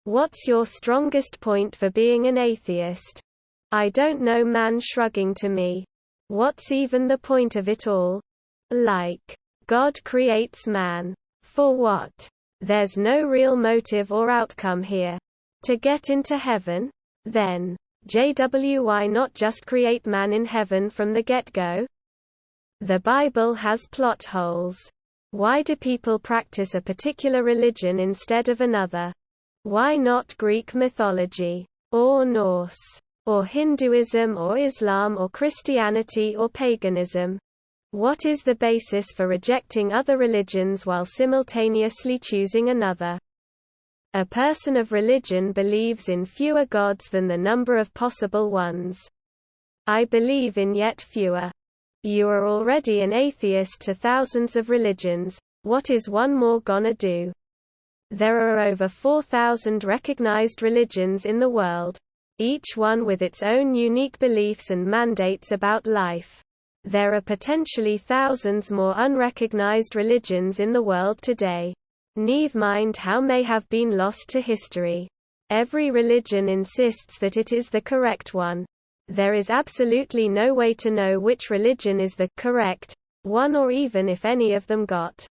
What's your strongest point for being an atheist? I don't know, man shrugging to me. What's even the point of it all? Like, God creates man. For what? There's no real motive or outcome here. To get into heaven? Then, why not just create man in heaven from the get-go? The Bible has plot holes. Why do people practice a particular religion instead of another? Why not Greek mythology? Or Norse? Or Hinduism or Islam or Christianity or paganism? What is the basis for rejecting other religions while simultaneously choosing another? A person of religion believes in fewer gods than the number of possible ones. I believe in yet fewer. You are already an atheist to thousands of religions. What is one more gonna do? There are over 4,000 recognized religions in the world, each one with its own unique beliefs and mandates about life. There are potentially thousands more unrecognized religions in the world today. Never mind how may have been lost to history. Every religion insists that it is the correct one. There is absolutely no way to know which religion is the correct one, or even if any of them got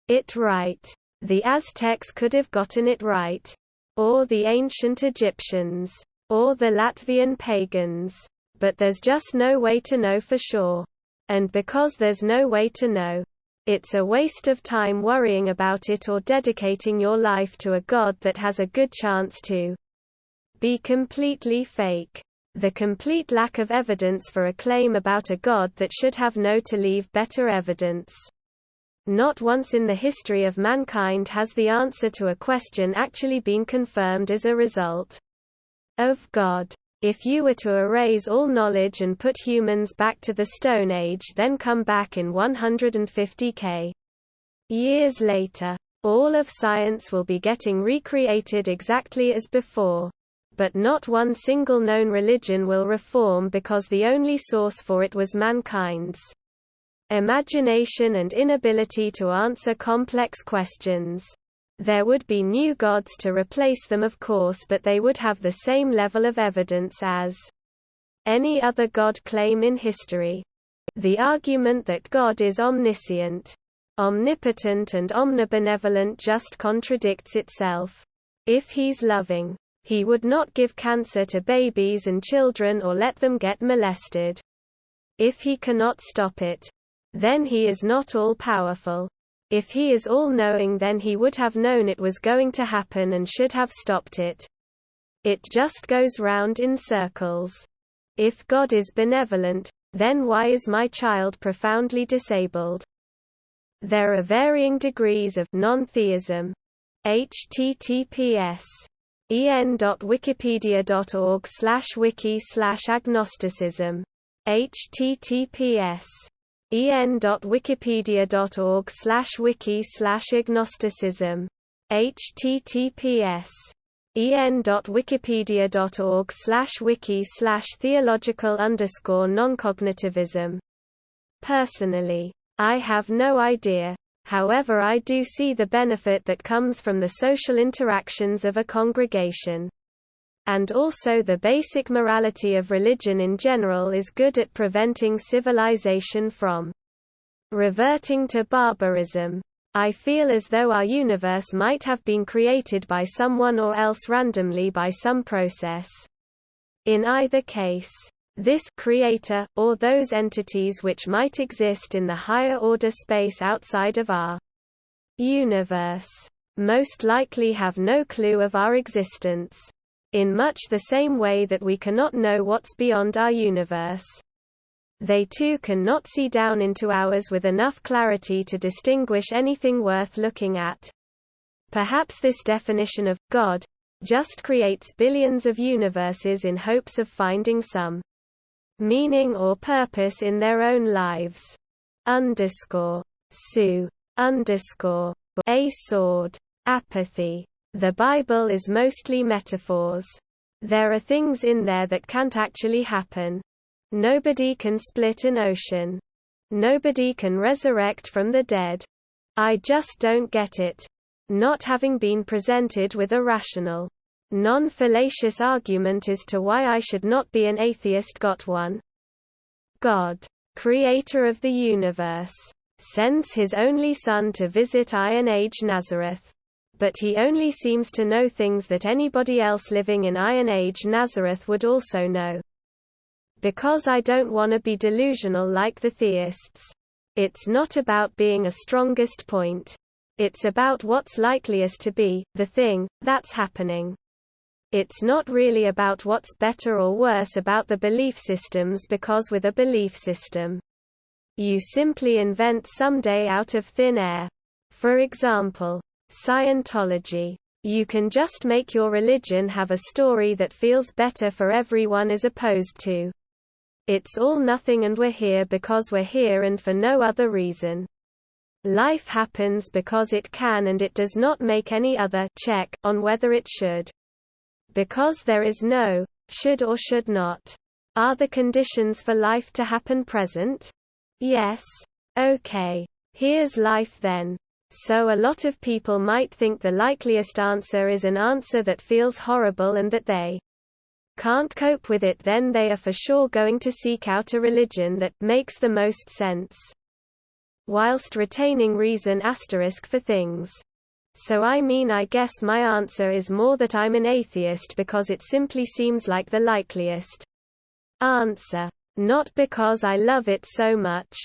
it right. The Aztecs could have gotten it right. Or the ancient Egyptians. Or the Latvian pagans. But there's just no way to know for sure. And because there's no way to know, it's a waste of time worrying about it or dedicating your life to a God that has a good chance to be completely fake. The complete lack of evidence for a claim about a God that should have no to leave better evidence. Not once in the history of mankind has the answer to a question actually been confirmed as a result of God. If you were to erase all knowledge and put humans back to the Stone Age, then come back in 150,000 years later, all of science will be getting recreated exactly as before. But not one single known religion will reform because the only source for it was mankind's imagination and inability to answer complex questions. There would be new gods to replace them, of course, but they would have the same level of evidence as any other god claim in history. The argument that God is omniscient, omnipotent and omnibenevolent just contradicts itself. If he's loving, he would not give cancer to babies and children or let them get molested. If he cannot stop it, then he is not all-powerful. If he is all-knowing, then he would have known it was going to happen and should have stopped it. It just goes round in circles. If God is benevolent, then why is my child profoundly disabled? There are varying degrees of non-theism. https en.wikipedia.org/wiki/agnosticism. https en.wikipedia.org/wiki/agnosticism. https en.wikipedia.org/wiki/theological_noncognitivism. Personally, I have no idea. However, I do see the benefit that comes from the social interactions of a congregation. And also the basic morality of religion in general is good at preventing civilization from reverting to barbarism. I feel as though our universe might have been created by someone or else randomly by some process. In either case, this creator, or those entities which might exist in the higher order space outside of our universe, most likely have no clue of our existence. In much the same way that we cannot know what's beyond our universe. They too cannot see down into ours with enough clarity to distinguish anything worth looking at. Perhaps this definition of God just creates billions of universes in hopes of finding some meaning or purpose in their own lives. Sue. A sword. Apathy. The Bible is mostly metaphors. There are things in there that can't actually happen. Nobody can split an ocean. Nobody can resurrect from the dead. I just don't get it. not having been presented with a rational, non-fallacious argument as to why I should not be an atheist. Got one. God, creator of the universe, sends his only Son to visit Iron Age Nazareth. But he only seems to know things that anybody else living in Iron Age Nazareth would also know. Because I don't want to be delusional like the theists. It's not about being a strongest point. It's about what's likeliest to be, the thing, that's happening. It's not really about what's better or worse about the belief systems, because with a belief system, you simply invent someday out of thin air. For example, Scientology. You can just make your religion have a story that feels better for everyone as opposed to, it's all nothing and we're here because we're here and for no other reason. Life happens because it can and it does not make any other check on whether it should. Because there is no should or should not. Are the conditions for life to happen present? Yes. Okay. Here's life then. So a lot of people might think the likeliest answer is an answer that feels horrible and that they can't cope with it, then they are for sure going to seek out a religion that makes the most sense, whilst retaining reason * for things. So I guess my answer is more that I'm an atheist because it simply seems like the likeliest answer. Not because I love it so much.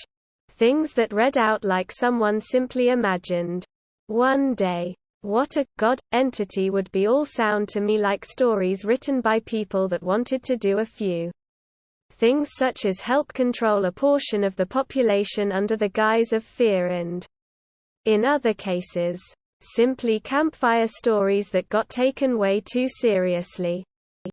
Things that read out like someone simply imagined one day. What a God entity would be all sound to me like stories written by people that wanted to do a few things such as help control a portion of the population under the guise of fear and, in other cases, simply campfire stories that got taken way too seriously.